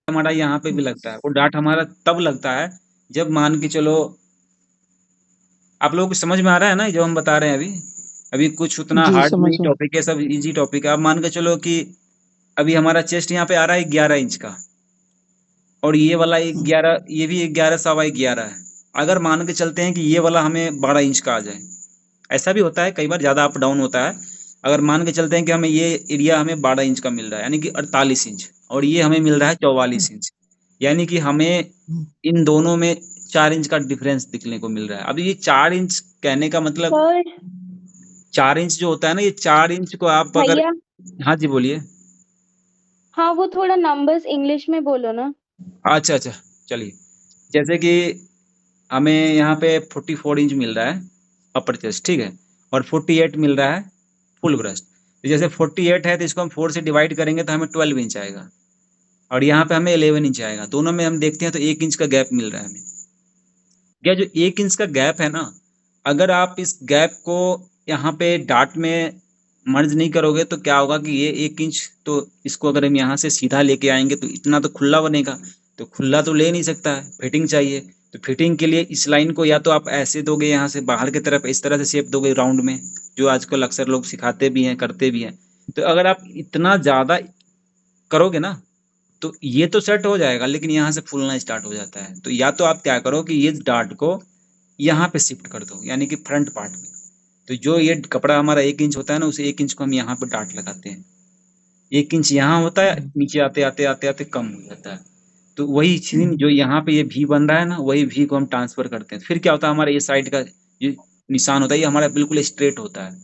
हमारा यहाँ पे भी लगता है। वो डाट हमारा तब लगता है जब मान के चलो, आप लोगों को समझ में आ रहा है ना जो हम बता रहे हैं अभी? अभी कुछ उतना जी हार्ड समझ नहीं में। टॉपिक है, सब इजी टॉपिक है। आप मान के चलो कि अभी हमारा चेस्ट यहाँ पे आ रहा है 11 इंच का, और ये वाला एक हम्म, 11, ये भी 11 11.25 है। अगर मान के चलते हैं कि ये वाला हमें 12 इंच का आ जाए, ऐसा भी होता है कई बार, ज्यादा अप डाउन होता है। अगर मान के चलते हैं कि हमें ये एरिया हमें 12 इंच का मिल रहा है, यानी कि 48 इंच, और ये हमें मिल रहा है हम्म, 44 इंच, यानी कि हमें हम्म। इन दोनों में 4 इंच का डिफरेंस दिखने को मिल रहा है। अब ये 4 इंच कहने का मतलब, सर 4 इंच जो होता है ना, ये 4 इंच को आप अगर, भैया, हाँ जी बोलिए। हाँ वो थोड़ा नंबर्स इंग्लिश में बोलो ना। अच्छा अच्छा, चलिए। जैसे कि हमें यहाँ पे 44 इंच मिल रहा है अपर चेस्ट, ठीक है, और 48 मिल रहा है फुल ब्रेस्ट। तो जैसे 48 है तो इसको हम 4 से डिवाइड करेंगे तो हमें 12 इंच आएगा, और यहाँ पे हमें 11 इंच आएगा। दोनों में हम देखते हैं तो 1 इंच का गैप मिल रहा है हमें। क्या जो 1 इंच का गैप है ना, अगर आप इस गैप को यहाँ पे डाट में मर्ज नहीं करोगे तो क्या होगा कि ये 1 इंच, तो इसको अगर हम यहाँ से सीधा लेके आएंगे तो इतना तो खुला बनेगा। तो खुला तो ले नहीं सकता है, फिटिंग चाहिए। तो फिटिंग के लिए इस लाइन को या तो आप ऐसे दोगे, यहाँ से बाहर की तरफ इस तरह से शेप दोगे राउंड में, जो आजकल अक्सर लोग सिखाते भी हैं, करते भी हैं। तो अगर आप इतना ज्यादा करोगे ना, तो ये तो सेट हो जाएगा, लेकिन यहाँ से फूलना स्टार्ट हो जाता है। तो या तो आप क्या करो कि ये डार्ट को यहाँ पे शिफ्ट कर दो, यानी कि फ्रंट पार्ट में। तो जो ये कपड़ा हमारा 1 इंच होता है ना, उस 1 इंच को हम यहाँ पे डार्ट लगाते हैं। 1 इंच यहाँ होता है, हम्म। नीचे आते आते आते आते कम हो जाता है। तो वही चीज जो यहाँ पे ये भी बन रहा है ना, वही भी को हम ट्रांसफर करते हैं। फिर क्या होता है, हमारा ये साइड का ये निशान होता है, ये हमारा बिल्कुल स्ट्रेट होता है।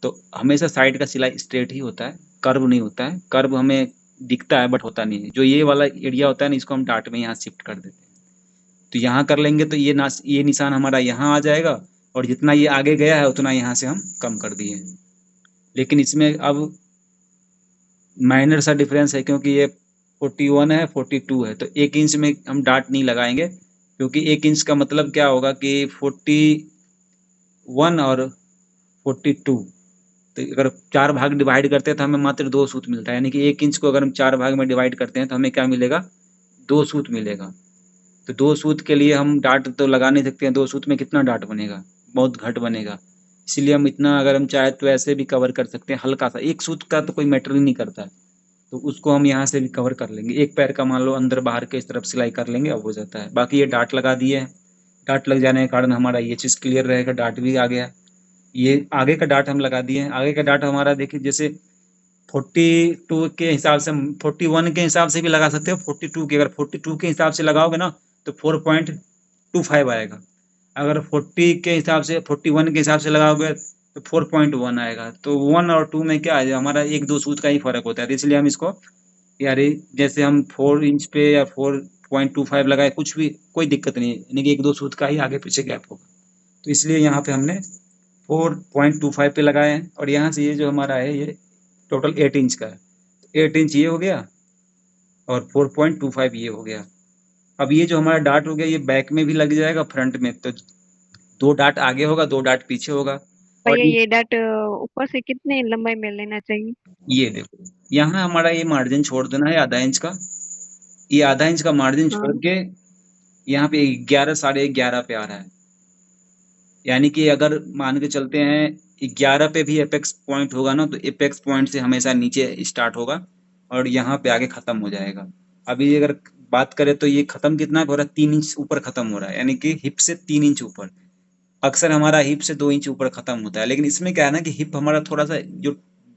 तो हमेशा साइड का सिलाई स्ट्रेट ही होता है, कर्व नहीं होता है। कर्व हमें दिखता है बट होता नहीं है। जो ये वाला एरिया होता है ना, इसको हम डाट में यहाँ शिफ्ट कर देते हैं। तो यहाँ कर लेंगे तो ये निशान हमारा यहाँ आ जाएगा, और जितना ये आगे गया है उतना यहाँ से हम कम कर दिए हैं। लेकिन इसमें अब माइनर सा डिफरेंस है, क्योंकि ये 41 है, 42 है, तो 1 इंच में हम डाट नहीं लगाएंगे। क्योंकि 1 इंच का मतलब क्या होगा कि 41 और 42, तो अगर 4 भाग डिवाइड करते हैं तो हमें मात्र 2 सूत मिलता है। यानी कि 1 इंच को अगर हम 4 भाग में डिवाइड करते हैं तो हमें क्या मिलेगा, 2 सूत मिलेगा। तो 2 सूत के लिए हम डाट तो लगा नहीं सकते हैं, 2 सूत में कितना डाट बनेगा, बहुत घट बनेगा। इसीलिए हम इतना, अगर हम चाहे तो ऐसे भी कवर कर सकते हैं, हल्का सा 1 सूत का तो कोई मैटर ही नहीं करता है। तो उसको हम यहाँ से भी कवर कर लेंगे, एक पैर का मान लो अंदर बाहर के इस तरफ सिलाई कर लेंगे, अब हो जाता है। बाकी ये डाट लगा दिए हैं, डाट लग जाने के कारण हमारा ये चीज क्लियर रहेगा, डाट भी आ गया। ये आगे का डाट हम लगा दिए हैं। आगे का डाट हमारा देखिए, जैसे 42 के हिसाब से, 41 के हिसाब से भी लगा सकते हो। 42 के, अगर 42 के हिसाब से लगाओगे ना तो 4.25 आएगा। अगर 40 के हिसाब से, 41 के हिसाब से लगाओगे तो 4.1 आएगा। तो 1 और 2 में क्या है, हमारा 1 2 सूत का ही फर्क होता है। तो इसलिए हम इसको, यार जैसे हम 4 इंच पे या 4.25 लगाए, कुछ भी कोई दिक्कत नहीं है, यानी कि 1 2 सूत का ही आगे पीछे गैप होगा। तो इसलिए यहाँ पे हमने 4.25 पे लगाए हैं, और यहाँ से ये जो हमारा है ये टोटल 8 इंच का है। 8 इंच ये हो गया, और 4.25 ये हो गया। अब ये जो हमारा डाट हो गया, ये बैक में भी लग जाएगा, फ्रंट में। तो 2 डाट आगे होगा, 2 डाट पीछे होगा। और भैया ये डाट ऊपर से कितने लंबाई में लेना चाहिए? ये देखो, यहाँ हमारा ये मार्जिन छोड़ देना है ½ इंच का। ये ½ इंच का मार्जिन छोड़ हाँ। के यहाँ पे 11 11.5 पे आ रहा है। यानी कि अगर मान के चलते हैं 11 पे भी एपेक्स पॉइंट होगा ना, तो एपेक्स पॉइंट से हमेशा नीचे स्टार्ट होगा, और यहाँ पे आगे खत्म हो जाएगा। अभी अगर बात करें तो ये खत्म कितना हो रहा है, 3 इंच ऊपर खत्म हो रहा है, यानी कि हिप से 3 इंच ऊपर। अक्सर हमारा हिप से 2 इंच ऊपर खत्म होता है, लेकिन इसमें क्या है ना कि हिप हमारा थोड़ा सा, जो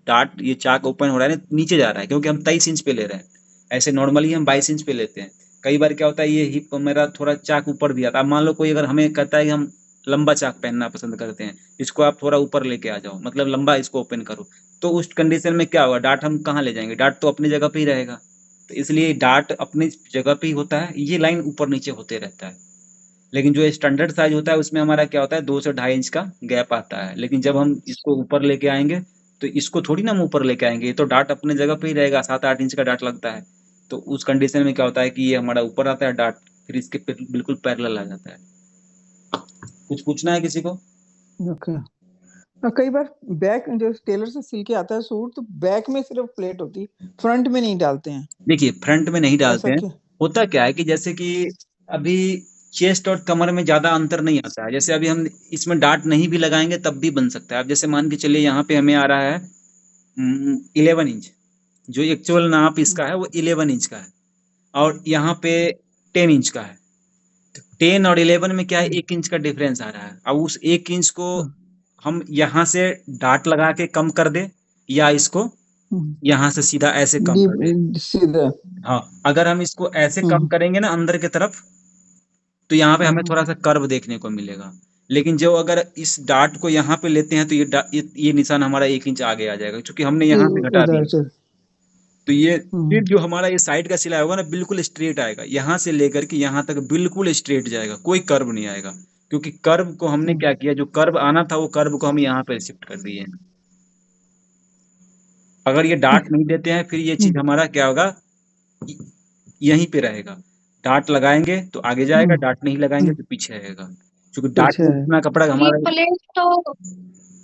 डार्ट ये चाक ओपन हो रहा है ना, नीचे जा रहा है, क्योंकि हम 23 इंच पे ले रहे हैं। ऐसे नॉर्मली हम 22 इंच पे लेते हैं। कई बार क्या होता है, ये हिप मेरा थोड़ा चाक ऊपर भी आता है। अब मान लो कोई अगर हमें कहता है कि हम लंबा चाक पहनना पसंद करते हैं, इसको आप थोड़ा ऊपर लेके आ जाओ, मतलब लंबा इसको ओपन करो, तो उस कंडीशन में क्या होगा, डार्ट हम कहाँ ले जाएंगे, डार्ट तो अपनी जगह पे ही रहेगा। तो इसलिए डार्ट अपनी जगह पे ही होता है, ये लाइन ऊपर नीचे होते रहता है। लेकिन जो स्टैंडर्ड साइज होता है उसमें हमारा क्या होता है, 2 से 2.5 इंच का गैप आता है। लेकिन जब हम इसको ऊपर लेके आएंगे, तो इसको थोड़ी ना हम ऊपर लेके आएंगे, ये तो डार्ट अपने जगह पे ही रहेगा। 7 8 इंच का डार्ट लगता है। तो उस कंडीशन में क्या होता है कि ये हमारा ऊपर आता है डार्ट, फिर इसके बिल्कुल पैरेलल आ जाता है। कुछ पूछना है किसी को? ओके। और कई बार बैक जो टेलर से सिल के आता है सूट, तो बैक में सिर्फ प्लेट होती है, फ्रंट में नहीं डालते हैं। देखिए फ्रंट में नहीं डालते ऐसा हैं। क्या? होता क्या है कि जैसे कि अभी चेस्ट और कमर में ज्यादा अंतर नहीं आता है। जैसे अभी हम इसमें डाट नहीं भी लगाएंगे तब भी बन सकता है। अब जैसे मान के चलिए यहाँ पे हमें आ रहा है 11 इंच, जो एक्चुअल नाप इसका है वो 11 इंच का है, और यहाँ पे 10 इंच का है। तो 10 और 11 में क्या है, 1 इंच का डिफरेंस आ रहा है। अब उस 1 इंच को हम यहाँ से डाट लगा के कम कर दे, या इसको यहाँ से सीधा ऐसे कम कर दे। डीप सीधा। हाँ, अगर हम इसको ऐसे कम करेंगे ना अंदर की तरफ, तो यहाँ पे हमें थोड़ा सा कर्व देखने को मिलेगा। लेकिन जो अगर इस डाट को यहाँ पे लेते हैं तो ये निशान हमारा 1 इंच आगे आ जाएगा, क्योंकि हमने यहाँ पे घटा उधर दिया। से। तो ये फिर जो हमारा ये साइड का सिलाई होगा ना, बिल्कुल स्ट्रेट आएगा, यहाँ से लेकर के यहाँ तक बिल्कुल स्ट्रेट जाएगा, कोई कर्व नहीं आएगा। क्योंकि कर्व को हमने क्या किया, जो कर्व आना था वो कर्व को हम यहाँ पे शिफ्ट कर दिए हैं। अगर ये डाट नहीं देते हैं फिर ये चीज हमारा क्या होगा, यहीं पे रहेगा। डाट लगाएंगे तो आगे जाएगा, डाट नहीं लगाएंगे तो पीछे रहेगा। क्योंकि डाट में जितना कपड़ा ये हमारा, प्लेट तो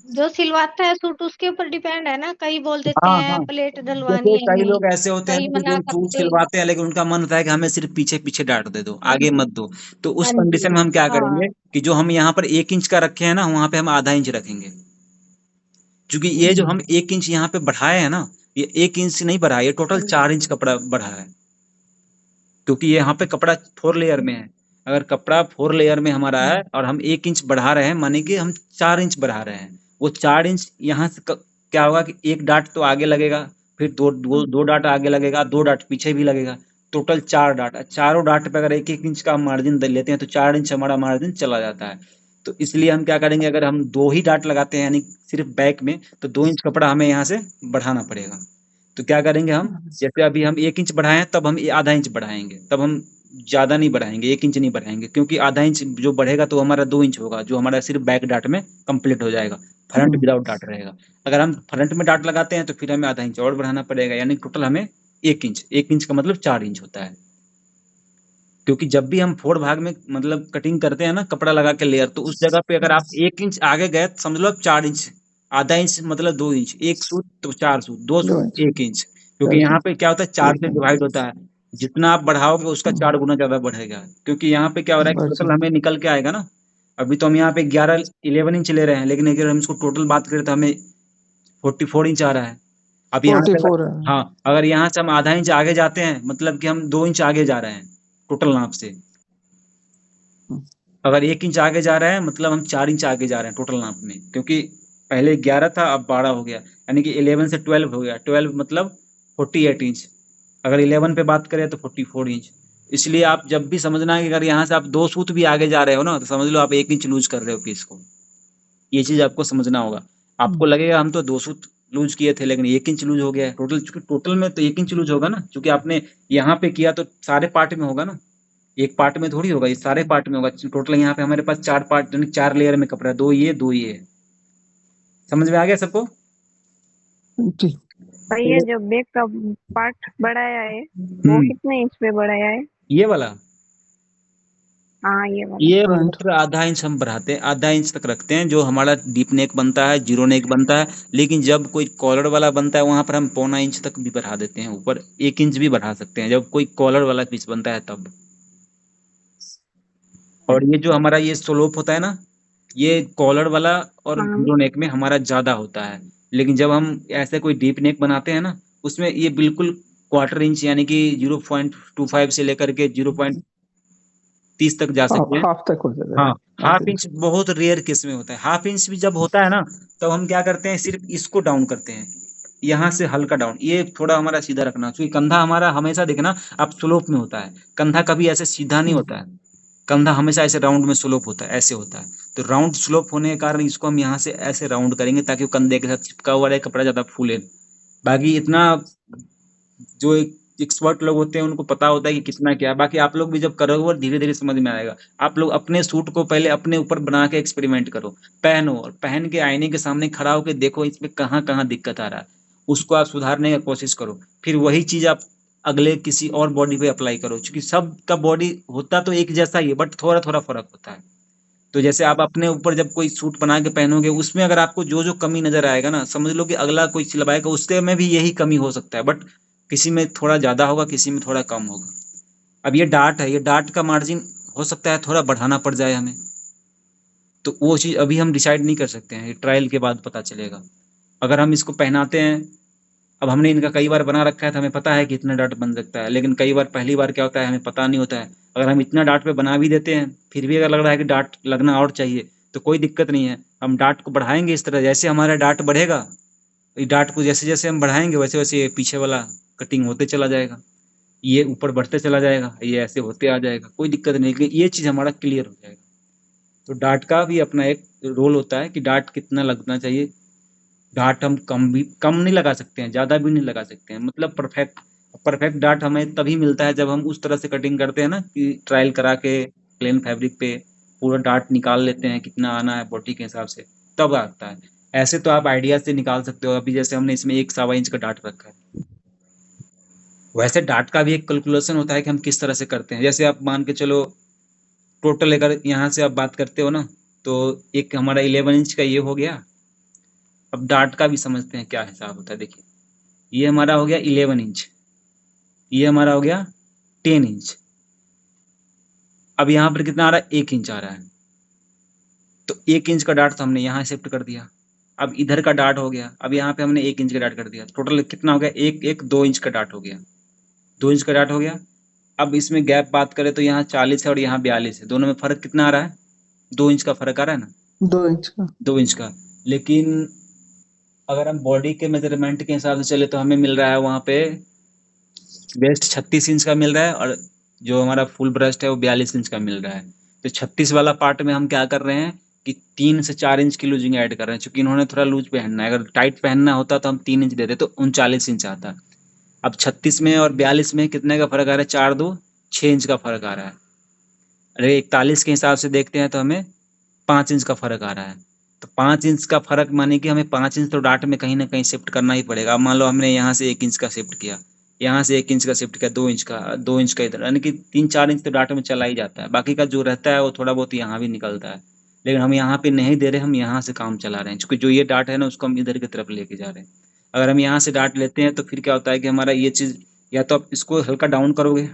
जो सिलवाता है सूट उसके ऊपर डिपेंड है ना, कई बोल देते हाँ हैं हाँ, प्लेट डलवानी जैसे है कई नहीं, लोग ऐसे होते हैं कई ना कि मना जो सूट करते हैं। सिलवाते हैं लेकिन उनका मन होता है कि हमें सिर्फ पीछे पीछे डाट दे दो, आगे मत दो। तो उस हाँ कंडीशन जी। में हम क्या हाँ करेंगे कि जो हम यहाँ पर 1 इंच का रखे हैं ना, वहां पे हम आधा इंच रखेंगे। क्योंकि ये जो हम 1 इंच यहाँ पे बढ़ाए हैं ना, ये 1 इंच नहीं बढ़ा, ये टोटल 4 इंच कपड़ा बढ़ा है। क्योंकि ये यहाँ पे कपड़ा 4 लेयर में है। अगर कपड़ा 4 लेयर में हमारा है और हम 1 इंच बढ़ा रहे हैं, माने कि हम 4 इंच बढ़ा रहे हैं। वो 4 इंच यहाँ से क्या होगा कि एक डाट तो आगे लगेगा, फिर दो डाट आगे लगेगा, 2 डाट पीछे भी लगेगा, टोटल 4 डाट। चारों डाट पे अगर 1-1 इंच का मार्जिन लेते हैं तो 4 इंच हमारा मार्जिन चला जाता है। तो इसलिए हम क्या करेंगे, अगर हम 2 ही डाट लगाते हैं यानी सिर्फ बैक में, तो 2 इंच कपड़ा हमें यहाँ से बढ़ाना पड़ेगा। तो क्या करेंगे हम, जैसे अभी हम 1 इंच बढ़ाए हैं तब हम आधा इंच बढ़ाएंगे, तब हम ज्यादा नहीं बढ़ाएंगे, 1 इंच नहीं बढ़ाएंगे, क्योंकि आधा इंच जो बढ़ेगा तो हमारा 2 इंच होगा, जो हमारा सिर्फ बैक डाट में कंप्लीट हो जाएगा, फ्रंट विदाउट डाट रहेगा। अगर हम फ्रंट में डाट लगाते हैं तो फिर हमें आधा इंच और बढ़ाना पड़ेगा, यानी टोटल हमें 1 इंच, 1 इंच का मतलब 4 इंच होता है। क्योंकि जब भी हम 4 भाग में मतलब कटिंग करते हैं ना कपड़ा लगा के लेयर, तो उस जगह पे अगर आप 1 इंच आगे गए तो समझ लो आप 4 इंच, आधा इंच मतलब 2 इंच, एक सूत तो 4 सूत, 2 सूत 1 इंच। क्योंकि यहाँ पे क्या होता है, 4 से डिवाइड होता है, जितना आप बढ़ाओगे उसका 4 गुना ज्यादा बढ़ेगा। क्योंकि यहाँ पे क्या हो रहा है, टोटल हमें निकल के आएगा ना। अभी तो हम यहाँ पे 11 इंच ले रहे हैं, लेकिन अगर हम इसको टोटल बात करें तो हमें 44 इंच आ रहा है। अब यहाँ पे 44 है। हाँ, अगर यहाँ से हम आधा इंच आगे जाते हैं मतलब कि हम 2 इंच आगे जा रहे हैं टोटल नाप से। अगर 1 इंच आगे जा रहे हैं मतलब हम 4 इंच आगे जा रहे हैं टोटल नाप में, क्योंकि पहले 11 था अब 12 हो गया, यानी कि 11 से 12 हो गया, 12 मतलब 48 इंच। अगर 11 पे बात करें तो 44 इंच। इसलिए आप जब भी समझना है कि अगर यहाँ से आप 2 सूत भी आगे जा रहे हो ना, तो समझ लो आप 1 इंच लूज कर रहे हो पीस को। ये चीज आपको समझना होगा। आपको लगेगा हम तो 2 सूत लूज किए थे लेकिन 1 इंच लूज हो गया है टोटल, चूंकि टोटल में तो 1 इंच लूज होगा ना, क्योंकि आपने यहाँ पे किया तो सारे पार्ट में होगा ना, एक पार्ट में थोड़ी होगा, ये सारे पार्ट में होगा। टोटल यहाँ पे हमारे पास 4 पार्ट यानी 4 लेयर में कपड़ा है, 2 ये है। समझ में आ गया सबको? भाई ये जो बैक का पार्ट बढ़ाया है वो कितने इंच पे बढ़ाया है? ये वाला, हाँ ये वाला। ये मात्र आधा इंच हम बढ़ाते हैं, आधा इंच तक रखते हैं। जो हमारा डीप नेक बनता है, जीरो नेक बनता है, लेकिन जब कोई कॉलर वाला बनता है वहां पर हम 1.25 इंच तक भी बढ़ा देते हैं, ऊपर 1 इंच भी बढ़ा सकते हैं जब कोई कॉलर वाला पीस बनता है तब। और ये जो हमारा ये स्लोप होता है ना, ये कॉलर वाला और जीरो नेक में हमारा ज्यादा होता है। लेकिन जब हम ऐसे कोई डीप नेक बनाते हैं ना, उसमें ये बिल्कुल 1/4 इंच यानी कि 0.25 से लेकर के 0.30 तक जा सकते हैं। हाफ तक हो जाता है। हाँ, हाफ इंच बहुत रेयर केस में होता है। हाफ इंच भी जब होता है ना, तब हम क्या करते हैं, सिर्फ इसको डाउन करते हैं, यहाँ से हल्का डाउन, ये थोड़ा हमारा सीधा रखना, क्योंकि कंधा हमारा हमेशा देखना आप स्लोप में होता है, कंधा कभी ऐसे सीधा नहीं होता है, कंधा हमेशा ऐसे राउंड में स्लोप होता है, ऐसे होता है। तो राउंड स्लोप होने के कारण इसको हम यहाँ से ऐसे राउंड करेंगे ताकि वो कंधे के साथ चिपका हुआ रहे, कपड़ा ज्यादा फूले। बाकी इतना जो एक्सपर्ट लोग होते हैं उनको पता होता है कि कितना क्या है। बाकी आप लोग भी जब करोगे और धीरे धीरे समझ में आएगा। आप लोग अपने सूट को पहले अपने ऊपर बना के एक्सपेरिमेंट करो, पहनो और पहन के आईने के सामने खड़ा होकर देखो इसमें कहाँ कहाँ दिक्कत आ रहा है, उसको आप सुधारने की कोशिश करो। फिर वही चीज आप अगले किसी और बॉडी पे अप्लाई करो, क्योंकि सबका बॉडी होता तो एक जैसा ही है, बट थोड़ा थोड़ा फर्क होता है। तो जैसे आप अपने ऊपर जब कोई सूट बना के पहनोगे, उसमें अगर आपको जो जो कमी नजर आएगा ना, समझ लो कि अगला कोई सिलवाएगा उसके में भी यही कमी हो सकता है, बट किसी में थोड़ा ज्यादा होगा, किसी में थोड़ा कम होगा। अब ये डार्ट है, ये डार्ट का मार्जिन हो सकता है थोड़ा बढ़ाना पड़ जाए हमें, तो वो चीज अभी हम डिसाइड नहीं कर सकते हैं, ये ट्रायल के बाद पता चलेगा। अगर हम इसको पहनाते हैं, अब हमने इनका कई बार बना रखा है तो हमें पता है कि इतना डार्ट बन सकता है, लेकिन कई बार पहली बार क्या होता है हमें पता नहीं होता है। अगर हम इतना डार्ट पे बना भी देते हैं, फिर भी अगर लग रहा है कि डार्ट लगना और चाहिए, तो कोई दिक्कत नहीं है, हम डार्ट को बढ़ाएंगे इस तरह, जैसे हमारा डार्ट बढ़ेगा, ये डार्ट को जैसे जैसे हम बढ़ाएंगे वैसे वैसे ये पीछे वाला कटिंग होते चला जाएगा, ये ऊपर बढ़ते चला जाएगा, ये ऐसे होते आ जाएगा, कोई दिक्कत नहीं, लेकिन ये चीज हमारा क्लियर हो जाएगा। तो डार्ट का भी अपना एक रोल होता है कि डार्ट कितना लगना चाहिए। डार्ट हम कम नहीं लगा सकते हैं, ज्यादा भी नहीं लगा सकते हैं, मतलब परफेक्ट डार्ट हमें तभी मिलता है जब हम उस तरह से कटिंग करते हैं ना कि ट्रायल करा के प्लेन फैब्रिक पे पूरा डार्ट निकाल लेते हैं कितना आना है बॉडी के हिसाब से, तब आता है। ऐसे तो आप आइडिया से निकाल सकते हो, अभी जैसे हमने इसमें 1 सवा इंच का डार्ट रखा है, वैसे डार्ट का भी एक कैलकुलेशन होता है कि हम किस तरह से करते हैं। जैसे आप मान के चलो टोटल अगर यहाँ से आप बात करते हो ना, तो एक हमारा 11 इंच का ये हो गया। अब डार्ट का भी समझते हैं क्या हिसाब होता है। देखिए, ये हमारा हो गया 11 इंच, ये हमारा हो गया 10 इंच। अब यहाँ पर कितना आ रहा है, 1 इंच आ रहा है, तो 1 इंच का डार्ट तो हमने यहाँ शिफ्ट कर दिया। अब इधर का डार्ट हो गया, अब यहाँ पे हमने 1 इंच का डार्ट कर दिया, टोटल कितना हो गया, 2 इंच का डार्ट हो गया, 2 इंच का डार्ट हो गया। अब इसमें गैप बात करें तो यहाँ 40 है और यहाँ 42 है, दोनों में फर्क कितना आ रहा है, 2 इंच का फर्क आ रहा है ना, 2 इंच का। 2 इंच का। लेकिन अगर हम बॉडी के मेजरमेंट के हिसाब से चले तो हमें मिल रहा है वहाँ पे वेस्ट 36 इंच का मिल रहा है, और जो हमारा फुल ब्रेस्ट है वो 42 इंच का मिल रहा है। तो 36 वाला पार्ट में हम क्या कर रहे हैं कि 3 से 4 इंच की लूजिंग ऐड कर रहे हैं, क्योंकि इन्होंने थोड़ा लूज पहनना है। अगर टाइट पहनना होता तो हम 3 इंच देते तो 39 इंच आता। अब 36 में और 42 में कितने का फर्क आ रहा है, 4 2 6 इंच का फर्क आ रहा है। अरे 41 के हिसाब से देखते हैं तो हमें 5 इंच का फर्क आ रहा है। तो 5 इंच का फर्क माने कि हमें 5 इंच तो डार्ट में कहीं ना कहीं शिफ्ट करना ही पड़ेगा। अब मान लो हमने यहाँ से 1 इंच का शिफ्ट किया, यहाँ से 1 इंच का शिफ्ट किया, 2 इंच का, 2 इंच का इधर, यानी कि 3 4 इंच तो डार्ट में चला ही जाता है। बाकी का जो रहता है वो थोड़ा बहुत यहाँ भी निकलता है, लेकिन हम यहाँ पे नहीं दे रहे, हम यहाँ से काम चला रहे हैं, क्योंकि जो ये डार्ट है ना उसको हम इधर की तरफ लेके जा रहे हैं। अगर हम यहाँ से डार्ट लेते हैं तो फिर क्या होता है कि हमारा ये चीज, या तो आप इसको हल्का डाउन करोगे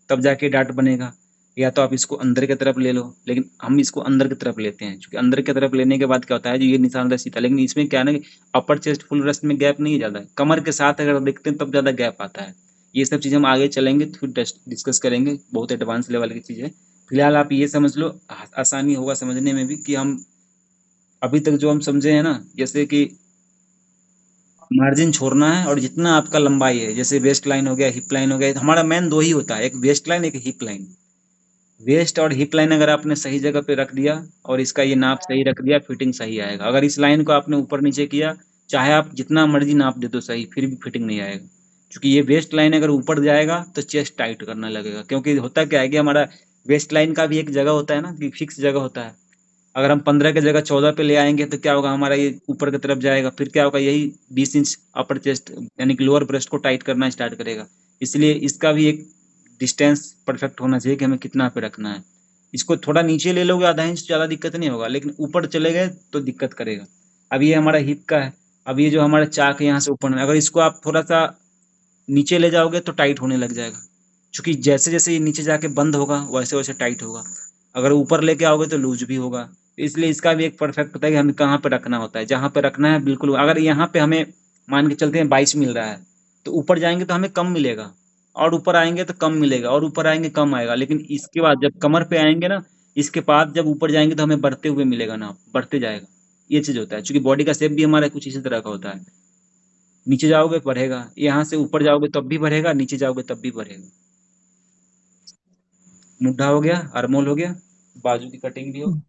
तब जाके डार्ट बनेगा, या तो आप इसको अंदर की तरफ ले लो, लेकिन हम इसको अंदर की तरफ लेते हैं, क्योंकि अंदर की तरफ लेने के बाद क्या होता है, जो ये निशान रहता सीधा, लेकिन इसमें क्या है ना कि अपर चेस्ट फुल ब्रेस्ट में गैप नहीं ज्यादा है, कमर के साथ अगर देखते हैं तब ज्यादा गैप आता है। ये सब चीजें हम आगे चलेंगे तो फिर डिस्कस करेंगे, बहुत एडवांस लेवल की चीज है। फिलहाल आप ये समझ लो, आसानी होगा समझने में भी, कि हम अभी तक जो हम समझे हैं ना, जैसे कि मार्जिन छोड़ना है, और जितना आपका लंबाई है, जैसे वेस्ट लाइन हो गया, हिप लाइन हो गया, हमारा मेन 2 ही होता है, एक वेस्ट लाइन एक हिप लाइन। वेस्ट और हिप लाइन अगर आपने सही जगह पे रख दिया और इसका ये नाप सही रख दिया, फिटिंग सही आएगा। अगर इस लाइन को आपने ऊपर नीचे किया, चाहे आप जितना मर्जी नाप दे दो सही, फिर भी फिटिंग नहीं आएगा, क्योंकि ये वेस्ट लाइन अगर ऊपर जाएगा तो चेस्ट टाइट करने लगेगा। क्योंकि होता क्या है कि हमारा वेस्ट लाइन का भी एक जगह होता है ना, कि फिक्स जगह होता है। अगर हम 15 की जगह 14 पे ले आएंगे तो क्या होगा, हमारा ये ऊपर की तरफ जाएगा, फिर क्या होगा, यही 20 इंच अपर चेस्ट यानी कि लोअर ब्रेस्ट को टाइट करना स्टार्ट करेगा। इसलिए इसका भी एक डिस्टेंस परफेक्ट होना चाहिए कि हमें कितना पे रखना है। इसको थोड़ा नीचे ले लोगे आधा इंच, ज्यादा दिक्कत नहीं होगा, लेकिन ऊपर चले गए तो दिक्कत करेगा। अब ये हमारा हिप का है, अब ये जो हमारा चाक है यहाँ से ऊपर है, अगर इसको आप थोड़ा सा नीचे ले जाओगे तो टाइट होने लग जाएगा, क्योंकि जैसे जैसे ये नीचे जाके बंद होगा वैसे वैसे टाइट होगा। अगर ऊपर लेके आओगे तो लूज भी होगा। इसलिए इसका भी एक परफेक्ट होता है कि हमें कहाँ पे रखना होता है, जहाँ पे रखना है बिल्कुल। अगर यहाँ पे हमें मान के चलते हैं 22 मिल रहा है, तो ऊपर जाएंगे तो हमें कम मिलेगा, और ऊपर आएंगे तो कम मिलेगा, और ऊपर आएंगे कम आएगा। लेकिन इसके बाद जब कमर पे आएंगे ना, इसके बाद जब ऊपर जाएंगे तो हमें बढ़ते हुए मिलेगा ना, बढ़ते जाएगा। ये चीज होता है, क्योंकि बॉडी का शेप भी हमारा कुछ इसी तरह का होता है। नीचे जाओगे बढ़ेगा, यहाँ से ऊपर जाओगे तब भी बढ़ेगा, नीचे जाओगे तब भी बढ़ेगा। मुड्ढा हो गया, आर्मोल हो गया, बाजू की कटिंग भी हो।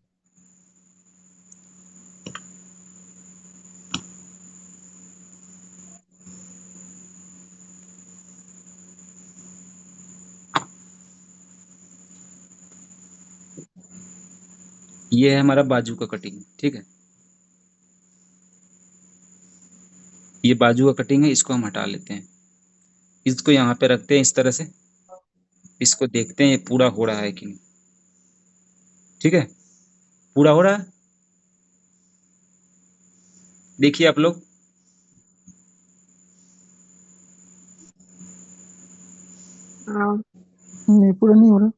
ये है हमारा बाजू का कटिंग, ठीक है। ये बाजू का कटिंग है, इसको हम हटा लेते हैं, इसको यहाँ पे रखते हैं इस तरह से, इसको देखते हैं ये पूरा हो रहा है कि नहीं, ठीक है। पूरा हो रहा है? देखिए आप लोग, हाँ नहीं पूरा नहीं हो रहा।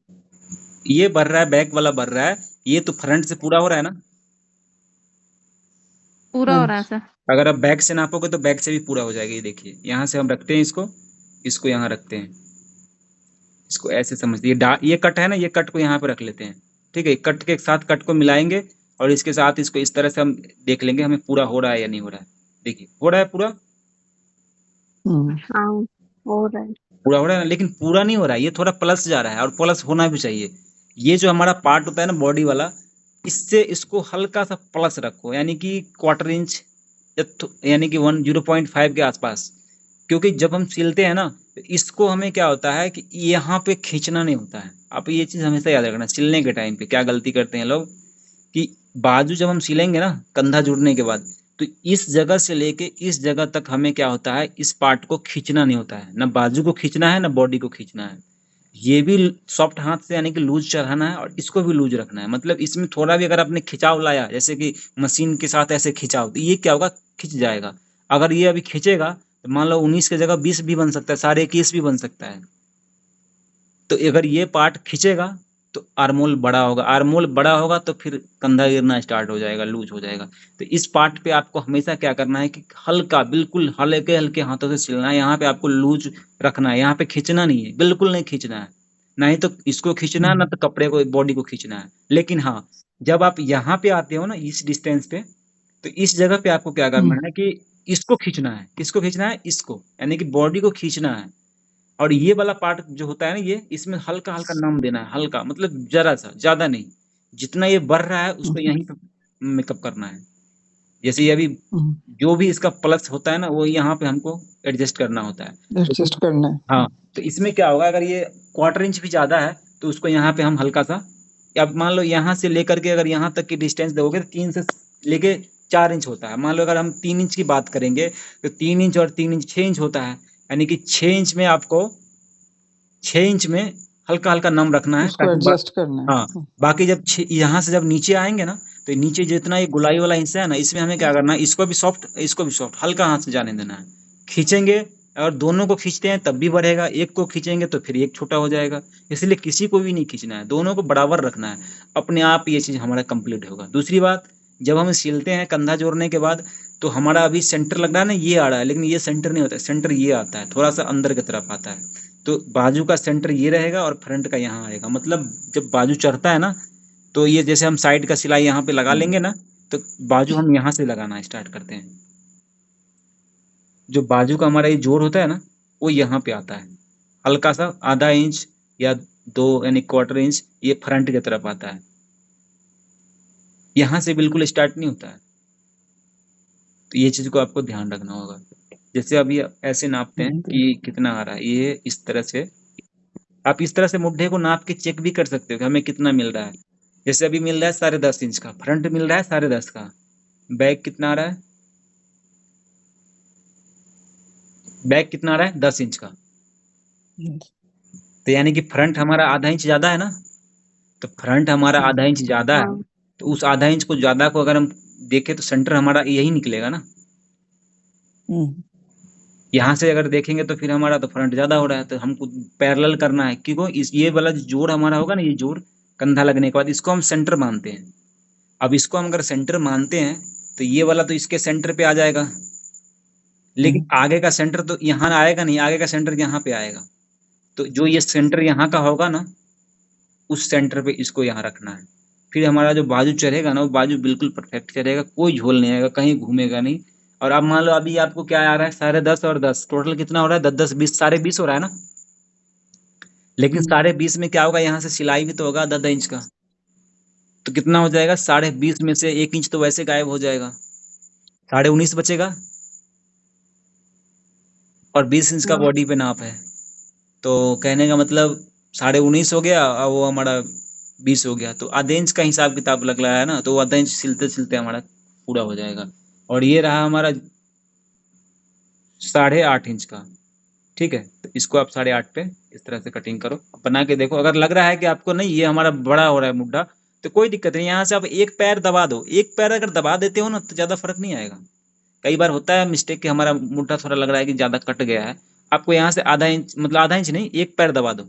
ये बढ़ रहा है, बैक वाला बढ़ रहा है, ये तो फ्रंट से पूरा हो रहा है ना। पूरा हो रहा है सर। अगर आप बैक से नापोगे तो बैक से भी पूरा हो जाएगा। ये देखिए, यहाँ से हम रखते हैं इसको, इसको यहाँ रखते हैं, इसको ऐसे समझिए। ये कट है ना, ये कट को यहाँ पे रख लेते हैं, ठीक है। कट के साथ कट को मिलाएंगे और इसके साथ इसको इस तरह से हम देख लेंगे हमें पूरा हो रहा है या नहीं हो रहा है। देखिए हो रहा है पूरा, हाँ हो रहा है। पूरा हो रहा है ना, लेकिन पूरा नहीं हो रहा है, ये थोड़ा प्लस जा रहा है, और प्लस होना भी चाहिए। ये जो हमारा पार्ट होता है ना बॉडी वाला, इससे इसको हल्का सा प्लस रखो, यानी कि क्वार्टर इंच यानी कि 0.5 के आसपास। क्योंकि जब हम सिलते हैं ना, तो इसको हमें क्या होता है कि यहाँ पे खींचना नहीं होता है। आप ये चीज़ हमेशा याद रखना, सिलने के टाइम पे क्या गलती करते हैं लोग कि बाजू जब हम सिलेंगे ना कंधा जुड़ने के बाद, तो इस जगह से लेके इस जगह तक हमें क्या होता है, इस पार्ट को खींचना नहीं होता है। ना बाजू को खींचना है, ना बॉडी को खींचना है। ये भी सॉफ्ट हाथ से यानी कि लूज चढ़ाना है, और इसको भी लूज रखना है। मतलब इसमें थोड़ा भी अगर आपने खिंचाव लाया, जैसे कि मशीन के साथ ऐसे खिंचाव, तो ये क्या होगा, खिंच जाएगा। अगर ये अभी खींचेगा तो मान लो 19 की जगह 20 भी बन सकता है, 21.5 भी बन सकता है। तो अगर ये पार्ट खींचेगा तो आर्मोल बड़ा होगा, आर्मोल बड़ा होगा तो फिर कंधा गिरना स्टार्ट हो जाएगा, लूज हो जाएगा। तो इस पार्ट पे आपको हमेशा क्या करना है कि हल्का, बिल्कुल हल्के हल्के हाथों से सिलना है। यहाँ पे आपको लूज रखना है, यहाँ पे खींचना नहीं है, बिल्कुल नहीं खींचना है। ना ही तो इसको खींचना है, ना तो कपड़े को, बॉडी को खींचना है। लेकिन हाँ, जब आप यहाँ पे आते हो ना इस डिस्टेंस पे, तो इस जगह पे आपको क्या करना है कि इसको खींचना है। किसको खींचना है? इसको, यानी कि बॉडी को खींचना है। और ये वाला पार्ट जो होता है ना, ये इसमें हल्का हल्का नम देना है, हल्का मतलब जरा सा, ज्यादा नहीं। जितना ये बढ़ रहा है उसको यहीं पे मेकअप करना है। जैसे ये अभी जो भी इसका प्लस होता है ना, वो यहाँ पे हमको एडजस्ट करना होता है। एडजस्ट करना है। हाँ, तो इसमें क्या होगा, अगर ये क्वार्टर इंच भी ज्यादा है तो उसको यहाँ पे हम हल्का सा, अब मान लो यहाँ से लेकर के अगर यहाँ तक की डिस्टेंस दोगे तो 3 से लेके 4 इंच होता है। मान लो अगर हम 3 इंच की बात करेंगे तो 3 इंच और 3 इंच 6 इंच होता है। यानी कि 6 इंच में आपको 6 इंच में हल्का हल्का नम रखना है, उसको ताकि एडजस्ट करना है। हाँ, बाकी जब यहाँ से जब नीचे आएंगे ना, तो नीचे जितना ये गुलाई वाला हिस्सा है ना, इसमें हमें क्या करना है, इसको भी सॉफ्ट, इसको भी सॉफ्ट, हल्का हाथ से जाने देना है। खींचेंगे, और दोनों को खींचते हैं तब भी बढ़ेगा, एक को खींचेंगे तो फिर एक छोटा हो जाएगा। इसलिए किसी को भी नहीं खींचना है, दोनों को बराबर रखना है। अपने आप ये चीज हमारा कंप्लीट होगा। दूसरी बात, जब हम सिलते हैं कंधा जोड़ने के बाद, तो हमारा अभी सेंटर लग रहा है ना, ये आ रहा है, लेकिन ये सेंटर नहीं होता है, सेंटर ये आता है, थोड़ा सा अंदर की तरफ आता है। तो बाजू का सेंटर ये रहेगा और फ्रंट का यहाँ आएगा। मतलब जब बाजू चढ़ता है ना, तो ये जैसे हम साइड का सिलाई यहाँ पे लगा लेंगे ना, तो बाजू हम यहाँ से लगाना स्टार्ट करते हैं। जो बाजू का हमारा ये जोड़ होता है ना, वो यहाँ पे आता है, हल्का सा आधा इंच या 2 यानी क्वार्टर इंच, ये फ्रंट की तरफ आता है। यहाँ से बिल्कुल स्टार्ट नहीं होता है। तो ये चीज को आपको ध्यान रखना होगा। जैसे अभी ऐसे नापते हैं कि कितना आ रहा है, ये इस तरह से आप इस तरह से मुड्ढे को नाप के चेक भी कर सकते हो कि हमें कितना मिल रहा है। जैसे अभी मिल रहा है 10.5 इंच का, फ्रंट मिल रहा है 10.5 का, बैक कितना आ रहा है, बैक कितना आ रहा है 10 इंच का। तो यानी कि फ्रंट हमारा आधा इंच ज्यादा है ना, तो फ्रंट हमारा आधा इंच ज्यादा है, हाँ तो उस आधा इंच को ज्यादा को अगर हम देखें तो सेंटर हमारा यही निकलेगा ना। यहाँ से अगर देखेंगे तो फिर हमारा तो फ्रंट ज्यादा हो रहा है, तो हमको पैरेलल करना है। क्योंकि इस ये वाला जो जोड़ हमारा होगा ना, ये जोड़ कंधा लगने के बाद इसको हम सेंटर मानते हैं। अब इसको हम अगर सेंटर मानते हैं तो ये वाला तो इसके सेंटर पे आ जाएगा, लेकिन आगे का सेंटर तो यहाँ आएगा नहीं, आगे का सेंटर यहाँ पे आएगा। तो जो ये सेंटर यहाँ का होगा ना, उस सेंटर पे इसको यहाँ रखना है। फिर हमारा जो बाजू चढ़ेगा ना, वो बाजू बिल्कुल परफेक्ट चढ़ेगा, कोई झोल नहीं आएगा, कहीं घूमेगा नहीं। और अब मान लो अभी आपको क्या आ रहा है, 10.5 और 10 टोटल कितना हो रहा है, 10 10 20, 20.5 हो रहा है ना। लेकिन 20.5 में क्या होगा, यहाँ से सिलाई भी तो होगा 10 इंच का, तो कितना हो जाएगा, 20.5 में से 1 इंच तो वैसे गायब हो जाएगा, 19.5 बचेगा। और 20 इंच का बॉडी पे नाप है, तो कहने का मतलब 19.5 हो गया और वो हमारा 20 हो गया। तो आधे इंच का हिसाब किताब लग रहा है ना, तो आधा इंच सिलते सिलते हमारा पूरा हो जाएगा। और ये रहा हमारा 8.5 इंच का, ठीक है। तो इसको आप 8.5 पे इस तरह से कटिंग करो, बना के देखो। अगर लग रहा है कि आपको नहीं ये हमारा बड़ा हो रहा है मुड्ढा, तो कोई दिक्कत नहीं, यहाँ से आप एक पैर दबा दो, एक पैर अगर दबा देते हो ना तो ज्यादा फर्क नहीं आएगा। कई बार होता है मिस्टेक कि हमारा मुट्ठा थोड़ा लग रहा है कि ज्यादा कट गया है, आपको यहाँ से आधा इंच, मतलब आधा इंच नहीं, एक पैर दबा दो,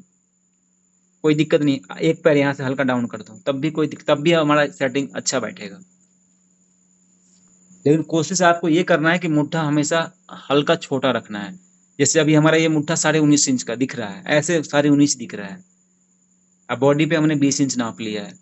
कोई दिक्कत नहीं। एक पैर यहाँ से हल्का डाउन कर दो, तब भी कोई दिक्कत, तब भी हमारा सेटिंग अच्छा बैठेगा। लेकिन कोशिश आपको ये करना है कि मुट्ठा हमेशा हल्का छोटा रखना है। जैसे अभी हमारा ये मुट्ठा 19.5 इंच का दिख रहा है, ऐसे 19.5 दिख रहा है। अब बॉडी पे हमने 20 इंच नाप लिया है,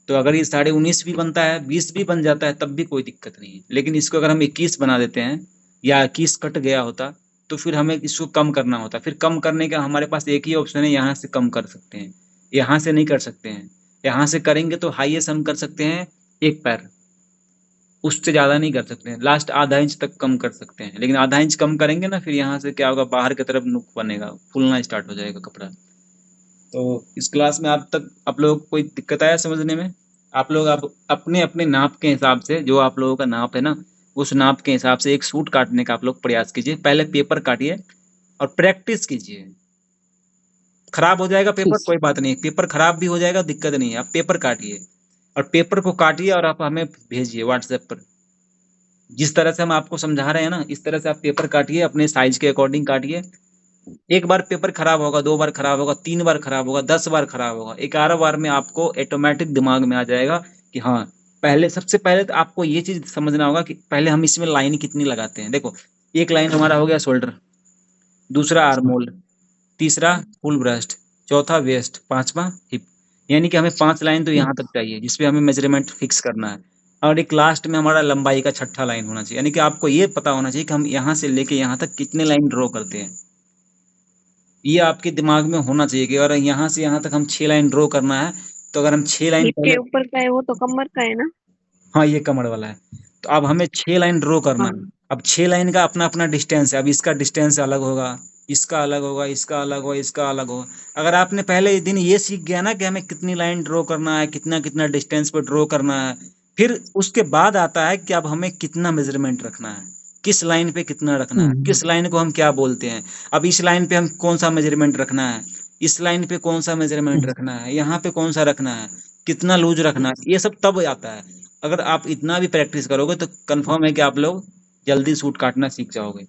तो अगर ये 19.5 भी बनता है, 20 भी बन जाता है, तब भी कोई दिक्कत नहीं है। लेकिन इसको अगर हम 21 बना देते हैं या 21 कट गया होता, तो फिर हमें इसको कम करना होता। फिर कम करने का हमारे पास एक ही ऑप्शन है, यहाँ से कम कर सकते हैं, यहाँ से नहीं कर सकते हैं। यहाँ से करेंगे तो हाईएस्ट हम कर सकते हैं एक पैर, उससे ज्यादा नहीं कर सकते हैं, लास्ट आधा इंच तक कम कर सकते हैं। लेकिन आधा इंच कम करेंगे ना, फिर यहाँ से क्या होगा, बाहर की तरफ नुक बनेगा, फूलना स्टार्ट हो जाएगा कपड़ा। तो इस क्लास में आप लोग को कोई दिक्कत आया समझने में? आप लोग आप अपने अपने नाप के हिसाब से, जो आप लोगों का नाप है ना, उस नाप के हिसाब से एक सूट काटने का आप लोग प्रयास कीजिए। पहले पेपर काटिए और प्रैक्टिस कीजिए। खराब हो जाएगा पेपर, ठीक। कोई बात नहीं, पेपर खराब भी हो जाएगा, दिक्कत नहीं है। आप पेपर काटिए और पेपर को काटिए और आप हमें भेजिए व्हाट्सएप पर। जिस तरह से हम आपको समझा रहे हैं ना, इस तरह से आप पेपर काटिए, अपने साइज के अकॉर्डिंग काटिए। एक बार पेपर खराब होगा, 2 बार खराब होगा, 3 बार खराब होगा, 10 बार खराब होगा, 11 बार में आपको ऑटोमेटिक दिमाग में आ जाएगा कि हाँ, पहले सबसे पहले तो आपको ये चीज समझना होगा कि पहले हम इसमें लाइन कितनी लगाते हैं। देखो, एक लाइन हमारा हो गया शोल्डर, दूसरा आर्मोल, तीसरा फुल ब्रेस्ट, चौथा वेस्ट, पांचवा हिप। यानी कि हमें 5 लाइन तो यहाँ तक चाहिए जिसपे हमें मेजरमेंट फिक्स करना है। और एक लास्ट में हमारा लंबाई का 6ठा लाइन होना चाहिए। यानी कि आपको ये पता होना चाहिए कि हम यहाँ से लेके यहाँ तक कितने लाइन ड्रॉ करते हैं। ये आपके दिमाग में होना चाहिए कि अगर यहाँ से यहाँ तक हम 6 लाइन ड्रॉ करना है, तो अगर हम 6 लाइन हिप पहले, के ऊपर का है वो तो कमर का है ना। हाँ ये कमर वाला है, तो अब हमें 6 लाइन ड्रॉ करना है। हाँ अब 6 लाइन का अपना अपना डिस्टेंस है। अब इसका डिस्टेंस अलग होगा, इसका अलग होगा, इसका अलग होगा, इसका अलग होगा। अगर आपने पहले दिन ये सीख गया ना कि हमें कितनी लाइन ड्रॉ करना है, कितना कितना डिस्टेंस पे ड्रॉ करना है, फिर उसके बाद आता है कि अब हमें कितना मेजरमेंट रखना है, किस लाइन पे कितना रखना है, किस लाइन को हम क्या बोलते हैं। अब इस लाइन पे हम कौन सा मेजरमेंट रखना है, इस लाइन पे कौन सा मेजरमेंट रखना है, यहाँ पे कौन सा रखना है, कितना लूज रखना है, ये सब तब आता है। अगर आप इतना भी प्रैक्टिस करोगे तो कंफर्म है कि आप लोग जल्दी सूट काटना सीख जाओगे।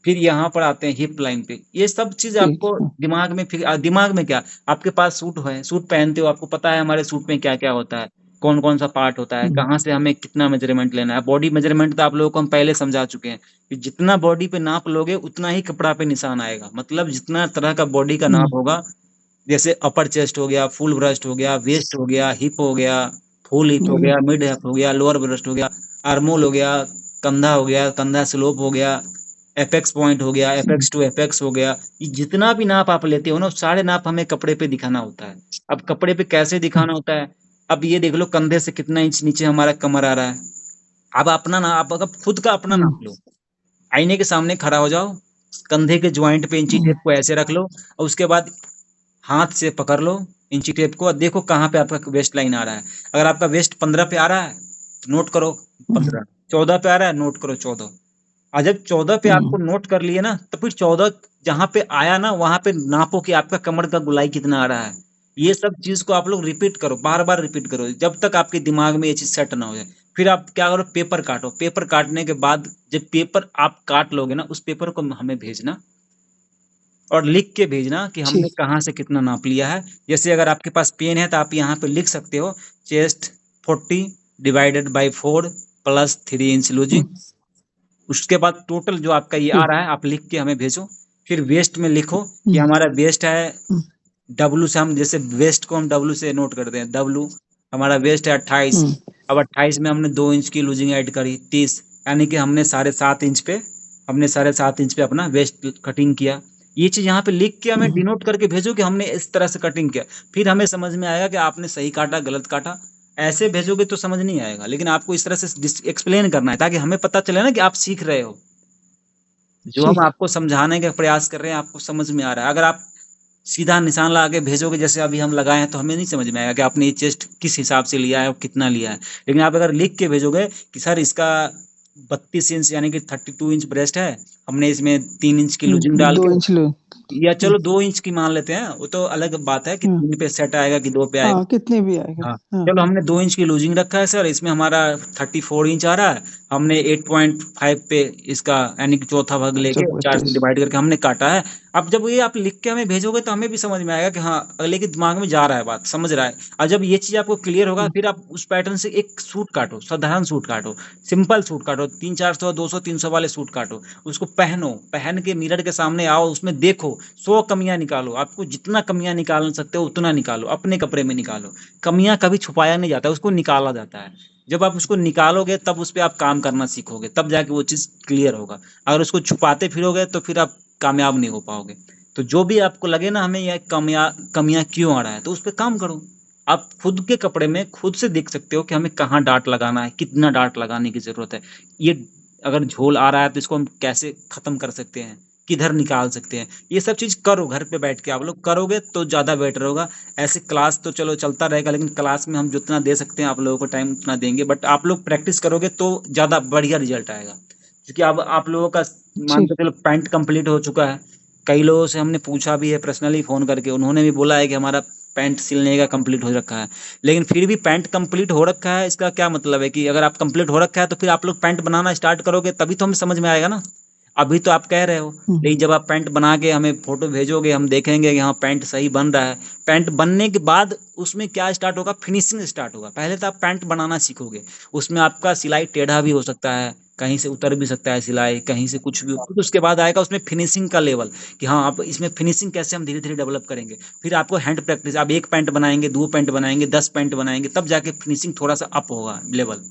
फिर यहाँ पर आते हैं हिप लाइन पे। ये सब चीज आपको दिमाग में, फिर दिमाग में क्या, आपके पास सूट है, सूट पहनते हो, आपको पता है हमारे सूट में क्या क्या होता है, कौन कौन सा पार्ट होता है, कहाँ से हमें कितना मेजरमेंट लेना है। बॉडी मेजरमेंट तो आप लोगों को हम पहले समझा चुके हैं कि जितना बॉडी पे नाप लोगे उतना ही कपड़ा पे निशान आएगा। मतलब जितना तरह का बॉडी का नाप होगा, जैसे अपर चेस्ट हो गया, फुल ब्रेस्ट हो गया, वेस्ट हो गया, हिप हो गया, फुल हिप हो गया, मिड हिप हो गया, लोअर ब्रेस्ट हो गया, आर्मोल हो गया, कंधा हो गया, कंधा स्लोप हो गया, एपेक्स पॉइंट हो गया, एपेक्स टू एपेक्स हो गया। ये जितना भी नाप आप लेते हो ना, सारे नाप हमें कपड़े पे दिखाना होता है। अब कपड़े पे कैसे दिखाना होता है, अब ये देख लो कंधे से कितना इंच नीचे हमारा कमर आ रहा है। अब अपना ना, आप अगर खुद का अपना नाप लो, आईने के सामने खड़ा हो जाओ, कंधे के ज्वाइंट पे इंची टेप को ऐसे रख लो और उसके बाद हाथ से पकड़ लो इंची टेप को और देखो कहाँ पे आपका वेस्ट लाइन आ रहा है। अगर आपका वेस्ट 15 पे आ रहा है तो नोट करो 15, 14 पे आ रहा है नोट करो 14। और जब 14 पे आपको नोट कर लिए ना, तो फिर 14 जहां पे आया ना, वहां पे नापो कि आपका कमर का गुलाई कितना आ रहा है। ये सब चीज को आप लोग रिपीट करो, बार बार रिपीट करो, जब तक आपके दिमाग में ये चीज सेट ना हो जाए। फिर आप क्या करो, पेपर काटो। पेपर काटने के बाद जब पेपर आप काट लोगे ना, उस पेपर को हमें भेजना और लिख के भेजना कि हमने कहाँ से कितना नाप लिया है। जैसे अगर आपके पास पेन है तो आप यहाँ पे लिख सकते हो, chest 40 divided by 4 plus 3 inch losing. उसके बाद टोटल जो आपका ये आ रहा है आप लिख के हमें भेजो। फिर वेस्ट में लिखो कि हमारा वेस्ट है डब्लू से, हम जैसे वेस्ट को हम डब्लू से नोट करते हैं, डब्लू हमारा वेस्ट है 28। अब 28 में हमने 2 इंच की लूजिंग ऐड करी 30, यानी कि हमने 7.5 इंच पे अपना वेस्ट कटिंग किया। ये चीज यहाँ पे लिख के हमें डिनोट करके भेजो कि हमने इस तरह से कटिंग किया। फिर हमें समझ में आएगा कि आपने सही काटा गलत काटा। ऐसे भेजोगे तो समझ नहीं आएगा, लेकिन आपको इस तरह से एक्सप्लेन करना है ताकि हमें पता चले ना कि आप सीख रहे हो। जो हम आपको समझाने का प्रयास कर रहे हैं आपको समझ में आ रहा है। अगर आप सीधा निशान लगा के भेजोगे जैसे अभी हम लगाए हैं, तो हमें नहीं समझ में आएगा कि आपने ये चेस्ट किस हिसाब से लिया है और कितना लिया है। लेकिन आप अगर लिख के भेजोगे कि सर इसका 32 इंच यानी कि 32 इंच ब्रेस्ट है, हमने इसमें 3 इंच की लूजिंग डाल 2 के, इंच ले या चलो 2 इंच की मान लेते हैं, वो तो अलग बात है कि 3 पे सेट आएगा कि 2 पे आएगा। हाँ कितने भी आएगा। हाँ हाँ चलो, हमने 2 इंच की लूजिंग रखा है सर, इसमें हमारा 34 इंच आ रहा है, हमने 8.5 पे इसका यानी कि चौथा भाग लेके 4 से 32 डिवाइड करके हमने काटा है। अब जब ये आप लिख के हमें भेजोगे तो हमें भी समझ में आएगा कि हाँ अगले के दिमाग में जा रहा है, बात समझ रहा है। और जब ये चीज आपको क्लियर होगा, फिर आप उस पैटर्न से एक सूट काटो, साधारण सूट काटो, सिंपल सूट काटो, 300-400 200-300 वाले सूट काटो, उसको पहनो, पहन के मिरर के सामने आओ, उसमें देखो, 100 कमियां निकालो, आपको जितना कमियां निकाल सकते हो उतना निकालो, अपने कपड़े में निकालो। कमियां कभी छुपाया नहीं जाता, उसको निकाला जाता है। जब आप उसको निकालोगे तब उस पर आप काम करना सीखोगे, तब जाके वो चीज क्लियर होगा। अगर उसको छुपाते फिरोगे तो फिर आप कामयाब नहीं हो पाओगे। तो जो भी आपको लगे ना हमें यह कमियां क्यों आ रहा है, तो उस पर काम करो। आप खुद के कपड़े में खुद से देख सकते हो कि हमें कहाँ डार्ट लगाना है, कितना डार्ट लगाने की जरूरत है, ये अगर झोल आ रहा है तो इसको हम कैसे खत्म कर सकते हैं, किधर निकाल सकते हैं। ये सब चीज करो, घर पे बैठ के आप लोग करोगे तो ज्यादा बेटर होगा। ऐसे क्लास तो चलो चलता रहेगा, लेकिन क्लास में हम जितना दे सकते हैं आप लोगों को टाइम उतना देंगे, बट आप लोग प्रैक्टिस करोगे तो ज्यादा बढ़िया रिजल्ट आएगा। क्योंकि अब आप लोगों का मान ठीक। के चलो पैंट कंप्लीट हो चुका है, कई लोगों से हमने पूछा भी है पर्सनली फोन करके, उन्होंने भी बोला है कि हमारा पैंट सिलने का कंप्लीट हो रखा है। लेकिन फिर भी पैंट कंप्लीट हो रखा है, इसका क्या मतलब है कि अगर आप कंप्लीट हो रखा है तो फिर आप लोग पैंट बनाना स्टार्ट करोगे तभी तो हमें समझ में आएगा ना। अभी तो आप कह रहे हो, लेकिन जब आप पैंट बना के हमें फोटो भेजोगे, हम देखेंगे कि हाँ पैंट सही बन रहा है। पैंट बनने के बाद उसमें क्या स्टार्ट होगा, फिनिशिंग स्टार्ट होगा। पहले तो आप पैंट बनाना सीखोगे, उसमें आपका सिलाई टेढ़ा भी हो सकता है, कहीं से उतर भी सकता है सिलाई, कहीं से कुछ भी, फिर उसके बाद आएगा उसमें फिनिशिंग का लेवल, कि हाँ आप इसमें फिनिशिंग कैसे हम धीरे धीरे डेवलप करेंगे। फिर आपको हैंड प्रैक्टिस, आप 1 पैंट बनाएंगे, 2 पैंट बनाएंगे, 10 पैंट बनाएंगे, तब जाके फिनिशिंग थोड़ा सा अप होगा लेवल।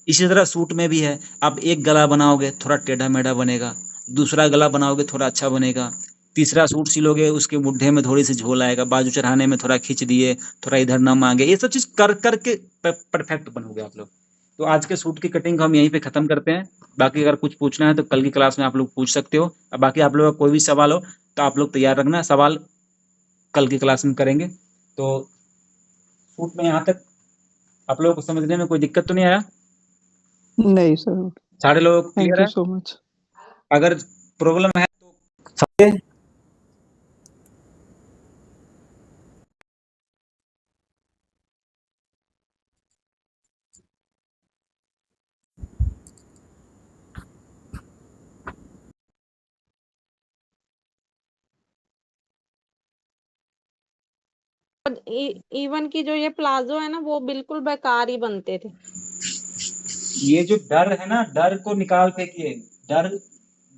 इसी तरह सूट में भी है, आप एक गला बनाओगे थोड़ा टेढ़ा मेढ़ा बनेगा, दूसरा गला बनाओगे थोड़ा अच्छा बनेगा, तीसरा सूट सिलोगे उसके मुड्ढे में थोड़ी सी झोल आएगा, बाजू चढ़ाने में थोड़ा खींच दिए, थोड़ा इधर ना मांगे, ये सब चीज कर करके परफेक्ट बनोगे आप लोग। तो आज के सूट की कटिंग हम यहीं पे खत्म करते हैं। बाकी अगर कुछ पूछना है तो कल की क्लास में आप लोग पूछ सकते हो। और बाकी आप लोग का कोई भी सवाल हो तो आप लोग तैयार रखना, सवाल कल की क्लास में करेंगे। तो सूट में यहाँ तक आप लोगों को समझने में कोई दिक्कत तो नहीं आया? नहीं सर, सारे लोग थैंक क्लियर यू है? So much. अगर प्रॉब्लम है तो समझे। इवन की जो ये प्लाजो है ना वो बिल्कुल बेकार ही बनते थे। ये जो डर है ना, डर को निकाल फेंकिए। डर,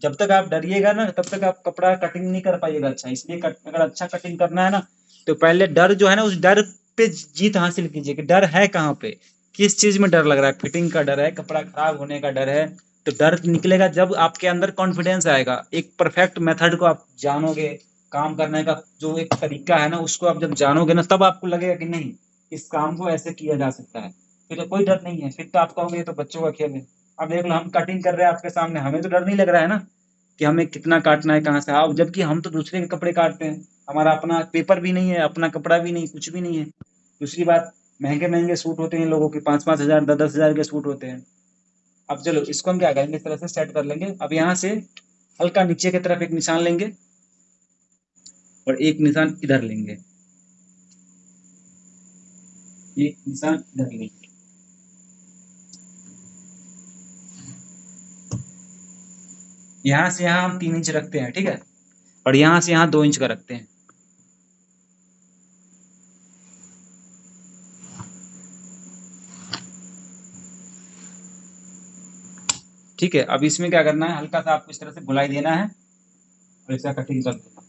जब तक आप डरिएगा ना तब तक आप कपड़ा कटिंग नहीं कर पाइएगा अच्छा। इसलिए अगर अच्छा कटिंग करना है ना तो पहले डर जो है ना, उस डर पे जीत हासिल कीजिए कि डर है कहाँ पे, किस चीज में डर लग रहा है। फिटिंग का डर है, कपड़ा खराब होने का डर है। तो डर निकलेगा जब आपके अंदर कॉन्फिडेंस आएगा, एक परफेक्ट मेथड को आप जानोगे, काम करने का जो एक तरीका है ना उसको आप जब जानोगे ना, तब आपको लगेगा कि नहीं इस काम को ऐसे किया जा सकता है। फिर तो कोई डर नहीं है, फिर तो आप कहोगे ये तो बच्चों का खेल है। अब देख लो हम कटिंग कर रहे हैं आपके सामने, हमें तो डर नहीं लग रहा है ना कि हमें कितना काटना है, कहाँ से आओ, जबकि हम तो दूसरे के कपड़े काटते हैं, हमारा अपना पेपर भी नहीं है, अपना कपड़ा भी नहीं, कुछ भी नहीं है। दूसरी बात, महंगे महंगे सूट होते हैं लोगों के, 5-5 हजार 10-10 हजार के सूट होते हैं। अब चलो इसको हम क्या करेंगे, इस तरह से सेट कर लेंगे। अब यहाँ से हल्का नीचे की तरफ एक निशान लेंगे और एक निशान इधर लेंगे, एक निशान इधर लेंगे। यहाँ से यहाँ हम 3 इंच रखते हैं, ठीक है, और यहाँ से यहाँ 2 इंच का रखते हैं। ठीक है, अब इसमें क्या करना है, हल्का सा आपको इस तरह से गुलाई देना है और इसका कटिंग कर देना।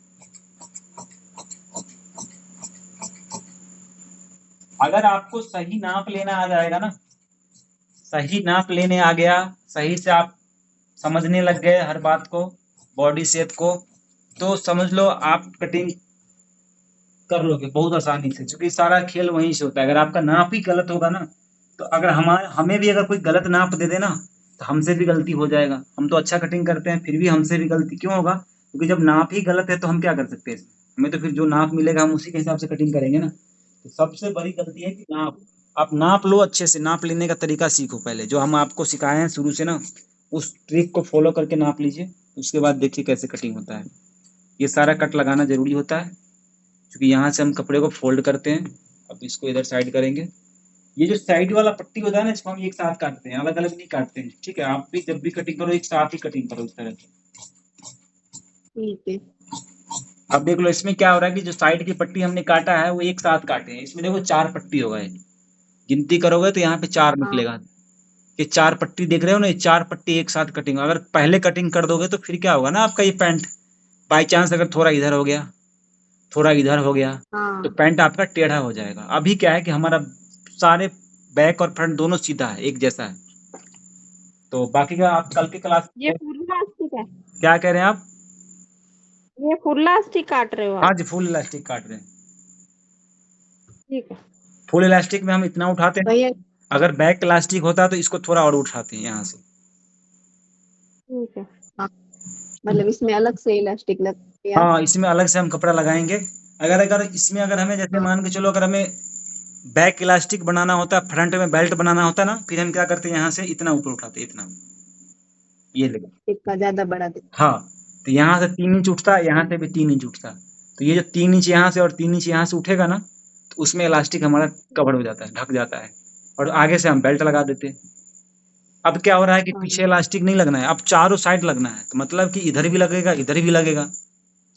अगर आपको सही नाप लेना आ जाएगा ना, सही नाप लेने आ गया, सही से आप समझने लग गए हर बात को, बॉडी शेप को, तो समझ लो आप कटिंग कर लोगे बहुत आसानी से, क्योंकि सारा खेल वहीं से होता है। अगर आपका नाप ही गलत होगा ना, तो अगर हमें भी अगर कोई गलत नाप दे देना तो हमसे भी गलती हो जाएगा। हम तो अच्छा कटिंग करते हैं फिर भी हमसे भी गलती क्यों होगा, क्योंकि जब नाप ही गलत है तो हम क्या कर सकते हैं इसमें, हमें तो फिर जो नाप मिलेगा हम उसी के हिसाब से कटिंग करेंगे ना। तो सबसे बड़ी गलती है कि नाप, आप नाप लो अच्छे से, नाप लेने का तरीका सीखो पहले, जो हम आपको सिखाए हैं शुरू से ना, उस ट्रिक को फॉलो करके नाप लीजिए। उसके बाद देखिए कैसे कटिंग होता है। ये सारा कट लगाना जरूरी होता है, क्योंकि यहाँ से हम कपड़े को फोल्ड करते हैं। अब इसको इधर साइड करेंगे। ये जो साइड वाला पट्टी होता है ना, इसको हम एक साथ काटते हैं, अलग अलग नहीं काटते हैं, ठीक है। आप भी जब भी कटिंग करो एक साथ ही कटिंग करो इस तरह से। ठीक है। अब देख लो इसमें क्या हो रहा है कि जो साइड की पट्टी हमने काटा है वो एक साथ काटे हैं। इसमें देखो 4 पट्टी हो गए, गिनती करोगे तो यहाँ पे 4 हाँ निकलेगा। ये 4 पट्टी देख रहे हो ना, ये 4 पट्टी एक साथ कटिंग। अगर पहले कटिंग कर दोगे तो फिर क्या होगा ना, आपका ये पैंट बाई चांस अगर थोड़ा इधर हो गया, थोड़ा इधर हो गया, तो हाँ पैंट आपका टेढ़ा हो जाएगा। अभी क्या है कि हमारा सारे बैक और फ्रंट दोनों सीधा है, एक जैसा है। तो बाकी का आप कल के क्लास ये फुल लास्टिक है, क्या कह रहे हैं आप? ये फुल लास्टिक काट रहे हो हाँ आप? जी, फुल इलास्टिक काट रहे हैं। ठीक है। फुल इलास्टिक में हम इतना उठाते हैं, भैया अगर बैक इलास्टिक होता तो इसको थोड़ा और उठाते हैं यहाँ से। ठीक है। हाँ मतलब इसमें अलग से इलास्टिक लगती है। हाँ, इसमें अलग से हम कपड़ा लगाएंगे। अगर अगर इसमें अगर हमें जैसे मान के चलो, अगर हमें बैक इलास्टिक बनाना होता है, फ्रंट में बेल्ट बनाना होता ना, फिर हम क्या करते हैं, यहाँ से इतना ऊपर उठाते, इतना, ये लगे। टिक्का ज्यादा बड़ा दे। हाँ, तो यहाँ से 3 इंच उठता है, यहाँ से भी 3 इंच उठता है। तो ये जो 3 इंच यहाँ से और 3 इंच यहाँ से उठेगा ना, तो उसमें इलास्टिक हमारा कवर हो जाता है, ढक जाता है। और आगे से हम बेल्ट लगा देते हैं। अब क्या हो रहा है कि हाँ पीछे इलास्टिक नहीं लगना है, अब चारों साइड लगना है। तो मतलब कि इधर भी लगेगा, इधर भी लगेगा।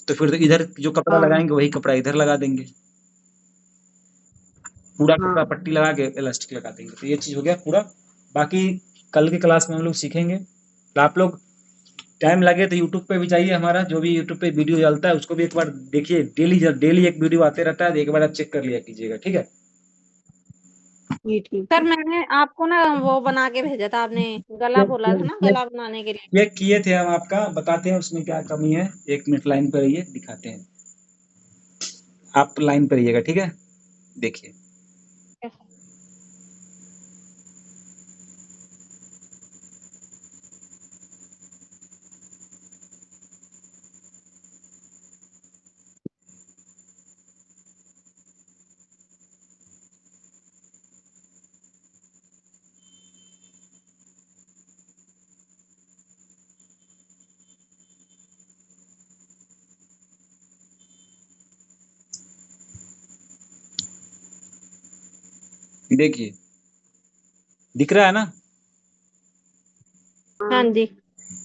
तो फिर तो इधर जो कपड़ा हाँ लगाएंगे वही कपड़ा इधर लगा देंगे, पूरा कपड़ा हाँ पट्टी लगा के इलास्टिक लगा देंगे। तो ये चीज हो गया पूरा। बाकी कल की क्लास में हम लोग सीखेंगे। तो आप लोग टाइम लगे तो यूट्यूब पे भी जाइए, हमारा जो भी यूट्यूब पे वीडियो चलता है उसको भी एक बार देखिए। डेली एक वीडियो आते रहता है, तो एक बार आप चेक कर लिया कीजिएगा, ठीक है। ठीक ठीक। सर मैंने आपको ना वो बना के भेजा था, आपने गला बोला था ना, गला बनाने के लिए। ये किए थे हम, आपका बताते हैं उसमें क्या कमी है। 1 मिनट लाइन पर रहिए, दिखाते हैं। आप लाइन पर रहिएगा, ठीक है। देखिए देखिए, दिख रहा है ना? हाँ जी।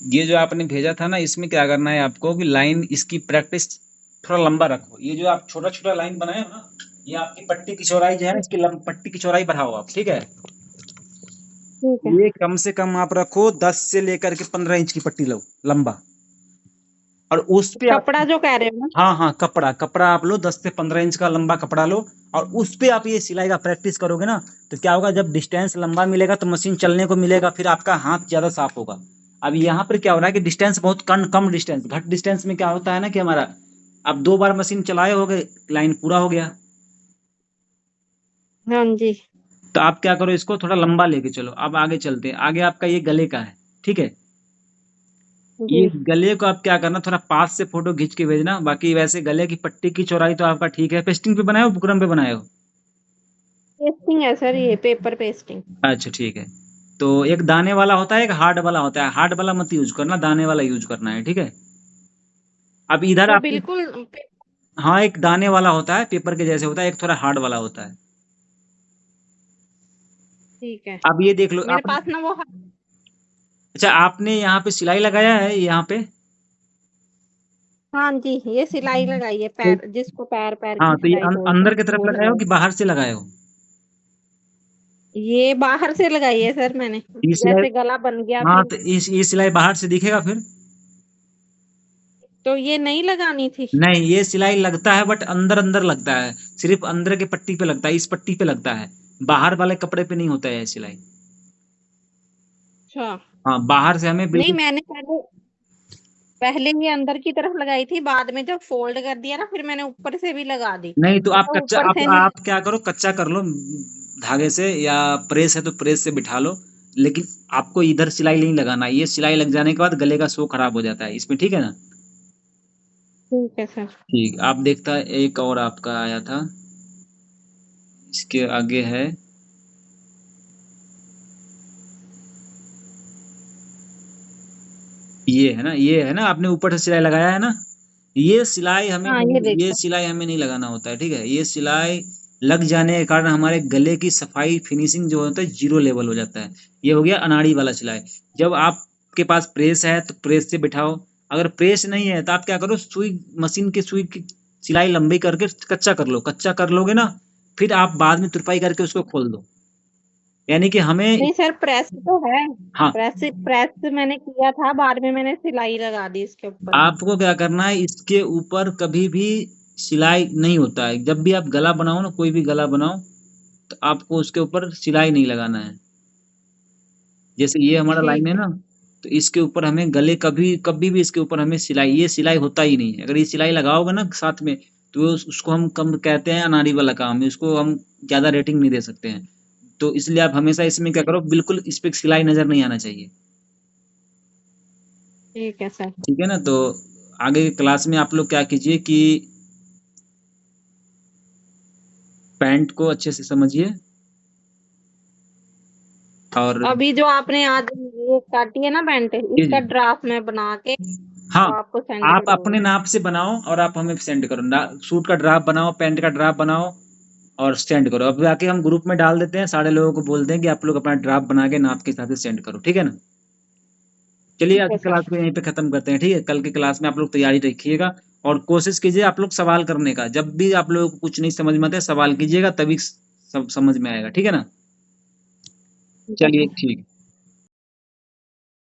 ये जो आपने भेजा था ना, इसमें क्या करना है आपको कि लाइन इसकी प्रैक्टिस थोड़ा लंबा रखो। ये जो आप छोटा छोटा लाइन बनाए हो ना, ये आपकी पट्टी की चौड़ाई जो है ना, इसकी पट्टी की चौड़ाई बढ़ाओ आप, ठीक है। ठीक है। ये कम से कम आप रखो 10 से लेकर के 15 इंच की पट्टी लो लंबा। और उस पे आप, कपड़ा जो कह रहे हो ना? हाँ हाँ, कपड़ा आप लो 10 से 15 इंच का लंबा कपड़ा लो। और उस पे आप ये सिलाई का प्रैक्टिस करोगे ना, तो क्या होगा, जब डिस्टेंस लंबा मिलेगा तो मशीन चलने को मिलेगा, फिर आपका हाथ ज्यादा साफ होगा। अब यहाँ पर क्या हो रहा है कि डिस्टेंस बहुत कम डिस्टेंस, घट डिस्टेंस में क्या होता है ना कि हमारा, अब 2 बार मशीन चलाए हो गए, लाइन पूरा हो गया। हाँ जी। तो आप क्या करो, इसको थोड़ा लंबा लेके चलो। अब आगे चलते हैं। आगे आपका ये गले का है, ठीक है। ये जी गले को आप क्या करना, थोड़ा पास से फोटो खींच के भेजना। बाकी वैसे गले की पट्टी की चौड़ाई तो आपका ठीक है। पेस्टिंग पे बनाए हो, बुकरम पे बनाए हो? पेस्टिंग है सर, ये पेपर पेस्टिंग। अच्छा ठीक है। तो एक दाने वाला होता है, एक हार्ड वाला होता है। हार्ड वाला मत यूज करना, दाने वाला यूज करना है, ठीक है। अब इधर वो आपकी, बिल्कुल हाँ, एक दाने वाला होता है, पेपर के जैसे होता है, एक थोड़ा हार्ड वाला होता है। ठीक है। अब ये देख लो मेरे आपने, पास ना वो अच्छा आपने यहाँ पे सिलाई लगाया है यहाँ पे? हाँ जी, ये सिलाई लगाई है पैर, जिसको पैर पैर हाँ, की तो ये सिलाई बोलते अंदर हैं की तरफ वो लगाए हो लगाई। कि बाहर से लगाए हो? ये बाहर से लगाई है सर मैंने, ये सिलाई, जैसे गला बन गया हाँ, फिर। तो ये सिलाई बाहर से दिखेगा फिर? तो ये नहीं लगानी थी? नहीं, ये सिलाई लगता है, बट अंदर अंदर लगता है, सिर्फ अंदर के पट्टी पे लगता है, इस पट्टी पे लगता है, बाहर वाले कपड़े पे नहीं होता है ये सिलाई। अच्छा। हाँ, बाहर से हमें नहीं बिल्कुल, मैंने पहले ये अंदर की तरफ लगाई थी, बाद में जब फोल्ड कर दिया ना, फिर मैंने ऊपर से भी लगा दी। नहीं तो आप तो कच्चा, ऊपर से नहीं। आप क्या करो, कच्चा कर लो धागे से, या प्रेस है तो प्रेस से बिठा लो। लेकिन आपको इधर सिलाई नहीं लगाना, ये सिलाई लग जाने के बाद गले का शो खराब हो जाता है इसमें, ठीक है ना। ठीक है सर। ठीक, आप देखता है एक और आपका आया था, इसके आगे है ये है ना, आपने ऊपर से सिलाई लगाया है ना, ये सिलाई हमें हाँ, ये देखो। ये सिलाई हमें नहीं लगाना होता है, ठीक है। ये सिलाई लग जाने के कारण हमारे गले की सफाई फिनिशिंग जो होता है 0 लेवल हो जाता है। ये हो गया अनाड़ी वाला सिलाई। जब आपके पास प्रेस है तो प्रेस से बिठाओ, अगर प्रेस नहीं है तो आप क्या करो, सुई मशीन की सुई की सिलाई लंबी करके कच्चा कर लो। कच्चा कर लोगे ना, फिर आप बाद में तुरपाई करके उसको खोल दो। यानी कि हमें नहीं सर, प्रेस तो है। हाँ, प्रेस मैंने किया था, बाद में मैंने सिलाई लगा दी इसके ऊपर। आपको क्या करना है, इसके ऊपर कभी भी सिलाई नहीं होता है। जब भी आप गला बनाओ ना, कोई भी गला बनाओ, तो आपको उसके ऊपर सिलाई नहीं लगाना है। जैसे ये हमारा लाइन है ठीक ना, तो इसके ऊपर हमें गले कभी भी इसके ऊपर हमें ये सिलाई होता ही नहीं है। अगर ये सिलाई लगाओगे ना साथ में, तो उसको हम कम कहते हैं अनाड़ी वाला काम, इसको हम ज्यादा रेटिंग नहीं दे सकते हैं। तो इसलिए आप हमेशा इसमें क्या करो, बिल्कुल इस पे सिलाई नजर नहीं आना चाहिए, ठीक है सर। ठीक है ना। तो आगे क्लास में आप लोग क्या कीजिए कि पैंट को अच्छे से समझिए, और अभी जो आपने आज ये काटी है ना पैंट, इसका ड्राफ्ट मैं बना के हाँ, तो आपको सेंड आप कर अपने दूंगी। नाप से बनाओ और आप हमें सेंड करो। सूट का ड्राफ्ट बनाओ, पैंट का ड्राफ्ट बनाओ और सेंड करो। अब जाके हम ग्रुप में डाल देते हैं, सारे लोगों को बोलते हैं कि आप लोग अपना ड्राफ्ट बना के नाप के हिसाब से सेंड करो, ठीक है ना। चलिए आज ठीक है की क्लास सर। को यहीं पे खत्म करते हैं, ठीक है। कल की क्लास में आप लोग तैयारी रखिएगा और कोशिश कीजिए आप लोग सवाल करने का। जब भी आप लोगों को कुछ नहीं समझ में आता है, सवाल कीजिएगा, तभी सब समझ में आएगा, ठीक है ना। ठीक है चलिए सर। ठीक।